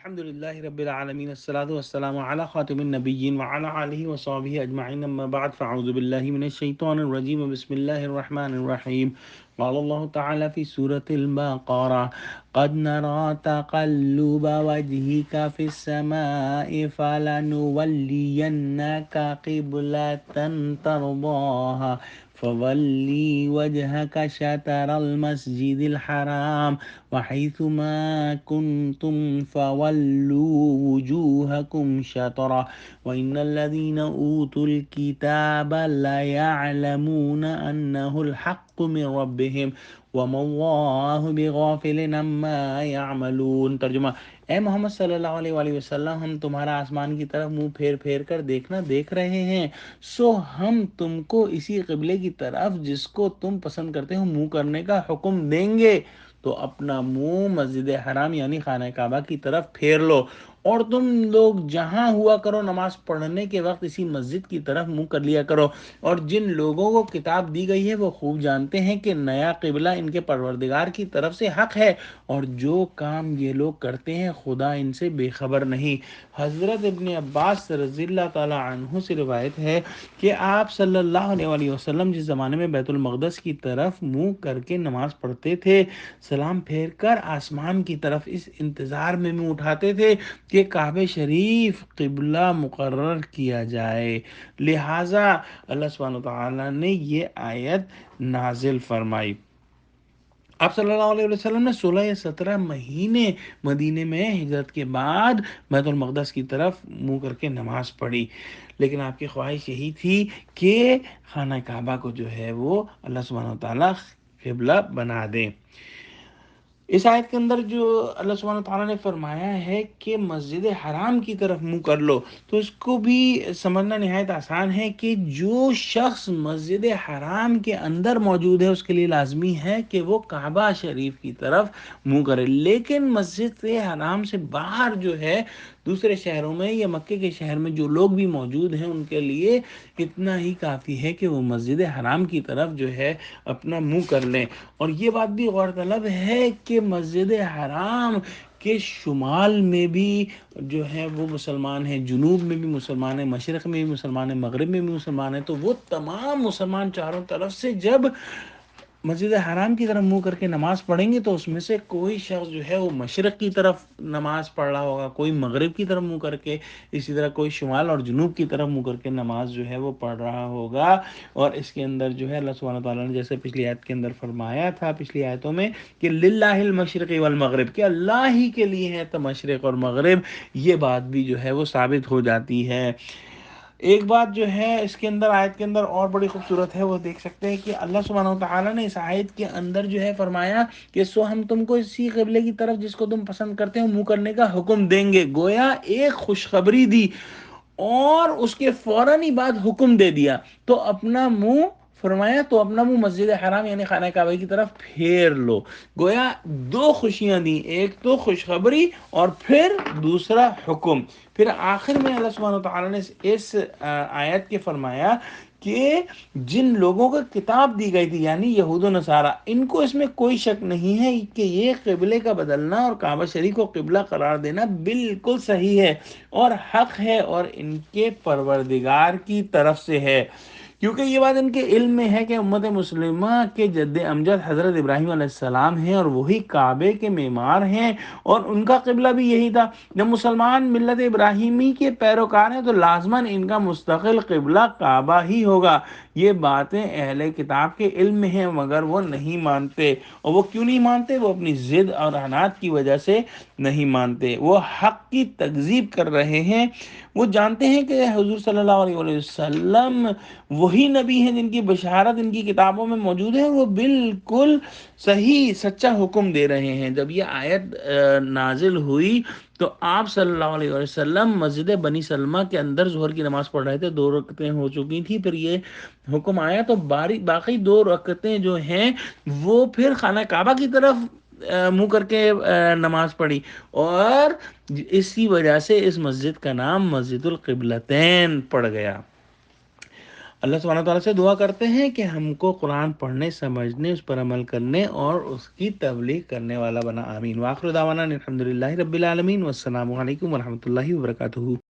الحمد لله رب العالمين الصلاة والسلام على خاتم النبيين وعلى آله وصحبه أجمعين أما بعد فأعوذ بالله من الشيطان الرجيم بسم الله الرحمن الرحيم قال الله تعالى في سورة البقرة قد نرى تقلب وجهك في السماء فلنولينك قبلة ترضاها فولي وجهك شطر المسجد الحرام وحيثما كنتم فولوا وجوهكم شطرة وإن الذين أوتوا الكتاب ليعلمون أنه الحق من ربهم وما الله بغافل عما يعملون۔ ترجمہ: اے محمد صلی اللہ علیہ وآلہ وسلم، ہم تمہارا آسمان کی طرف منہ پھیر پھیر کر دیکھنا دیکھ رہے ہیں، سو ہم تم کو اسی قبلے کی طرف جس کو تم پسند کرتے ہو منہ کرنے کا حکم دیں گے، تو اپنا منہ مسجد حرام یعنی خانہ کعبہ کی طرف پھیر لو، اور تم لوگ جہاں ہوا کرو نماز پڑھنے کے وقت اسی مسجد کی طرف منہ کر لیا کرو۔ اور جن لوگوں کو کتاب دی گئی ہے وہ خوب جانتے ہیں کہ نیا قبلہ ان کے پروردگار کی طرف سے حق ہے، اور جو کام یہ لوگ کرتے ہیں خدا ان سے بے خبر نہیں۔ حضرت ابن عباس رضی اللہ تعالی عنہ سے روایت ہے کہ آپ صلی اللہ علیہ وآلہ وسلم جس زمانے میں بیت المقدس کی طرف منہ کر کے نماز پڑھتے تھے، سلام پھیر کر آسمان کی طرف اس انتظار میں منہ اٹھاتے تھے کہ کعبہ شریف قبلہ مقرر کیا جائے، لہٰذا اللہ سبحانہ وتعالیٰ نے یہ آیت نازل فرمائی۔ آپ صلی اللہ علیہ وسلم نے 16 یا 17 مہینے مدینے میں ہجرت کے بعد بیت المقدس کی طرف منہ کر کے نماز پڑھی، لیکن آپ کی خواہش یہی تھی کہ خانہ کعبہ کو جو ہے وہ اللہ سبحانہ وتعالیٰ قبلہ بنا دیں۔ اس آیت کے اندر جو اللہ سبحانہ تعالیٰ نے فرمایا ہے کہ مسجد حرام کی طرف منہ کر لو، تو اس کو بھی سمجھنا نہایت آسان ہے کہ جو شخص مسجد حرام کے اندر موجود ہے اس کے لیے لازمی ہے کہ وہ کعبہ شریف کی طرف منہ کرے، لیکن مسجد حرام سے باہر جو ہے دوسرے شہروں میں یا مکے کے شہر میں جو لوگ بھی موجود ہیں ان کے لیے اتنا ہی کافی ہے کہ وہ مسجد حرام کی طرف جو ہے اپنا منہ کر لیں۔ اور یہ بات بھی غور طلب ہے کہ مسجد حرام کے شمال میں بھی جو ہے وہ مسلمان ہیں، جنوب میں بھی مسلمان ہیں، مشرق میں بھی مسلمان ہیں، مغرب میں بھی مسلمان ہیں، تو وہ تمام مسلمان چاروں طرف سے جب مسجد حرام کی طرف منہ کر کے نماز پڑھیں گے تو اس میں سے کوئی شخص جو ہے وہ مشرق کی طرف نماز پڑھ رہا ہوگا، کوئی مغرب کی طرف منہ کر کے، اسی طرح کوئی شمال اور جنوب کی طرف منہ کر کے نماز جو ہے وہ پڑھ رہا ہوگا۔ اور اس کے اندر جو ہے اللہ سبحانہ تعالیٰ نے جیسے پچھلی آیت کے اندر فرمایا تھا، پچھلی آیتوں میں، کہ للہ المشرق والمغرب، کہ اللہ ہی کے لیے ہے تو مشرق اور مغرب، یہ بات بھی جو ہے وہ ثابت ہو جاتی ہے۔ ایک بات جو ہے اس کے اندر آیت کے اندر اور بڑی خوبصورت ہے، وہ دیکھ سکتے ہیں کہ اللہ سبحانہ وتعالیٰ نے اس آیت کے اندر جو ہے فرمایا کہ سو ہم تم کو اسی قبلے کی طرف جس کو تم پسند کرتے ہو منہ کرنے کا حکم دیں گے، گویا ایک خوشخبری دی اور اس کے فوراً ہی بعد حکم دے دیا، تو اپنا منہ فرمایا تو اپنا منہ مسجد حرام یعنی خانہ کعبہ کی طرف پھیر لو، گویا دو خوشیاں دیں، ایک تو خوشخبری اور پھر دوسرا حکم۔ پھر آخر میں اللہ سبحانہ وتعالیٰ نے اس آیت کے فرمایا کہ جن لوگوں کو کتاب دی گئی تھی یعنی یہود و نصارہ، ان کو اس میں کوئی شک نہیں ہے کہ یہ قبلے کا بدلنا اور کعبہ شریف کو قبلہ قرار دینا بالکل صحیح ہے اور حق ہے اور ان کے پروردگار کی طرف سے ہے، کیونکہ یہ بات ان کے علم میں ہے کہ امت مسلمہ کے جد امجد حضرت ابراہیم علیہ السلام ہیں اور وہی کعبے کے معمار ہیں، اور ان کا قبلہ بھی یہی تھا۔ جب مسلمان ملت ابراہیمی کے پیروکار ہیں تو لازماً ان کا مستقل قبلہ کعبہ ہی ہوگا۔ یہ باتیں اہل کتاب کے علم میں ہیں مگر وہ نہیں مانتے، اور وہ کیوں نہیں مانتے؟ وہ اپنی ضد اور عناد کی وجہ سے نہیں مانتے، وہ حق کی تکذیب کر رہے ہیں۔ وہ جانتے ہیں کہ حضور صلی اللہ علیہ وسلم وہی نبی ہیں جن کی بشارت ان کی کتابوں میں موجود ہے، وہ بالکل صحیح سچا حکم دے رہے ہیں۔ جب یہ آیت نازل ہوئی تو آپ صلی اللہ علیہ وسلم مسجد بنی سلمہ کے اندر ظہر کی نماز پڑھ رہے تھے، 2 رکعتیں ہو چکی تھی، پھر یہ حکم آیا تو باقی 2 رکعتیں جو ہیں وہ پھر خانہ کعبہ کی طرف منہ کر کے نماز پڑھی، اور اسی وجہ سے اس مسجد کا نام مسجد القبلتین پڑ گیا۔ اللہ سبحانہ تعالیٰ سے دعا کرتے ہیں کہ ہم کو قرآن پڑھنے، سمجھنے، اس پر عمل کرنے اور اس کی تبلیغ کرنے والا بنا، آمین۔ وآخر دعوانا الحمد للہ رب العالمین، والسلام علیکم ورحمۃ اللہ وبرکاتہ۔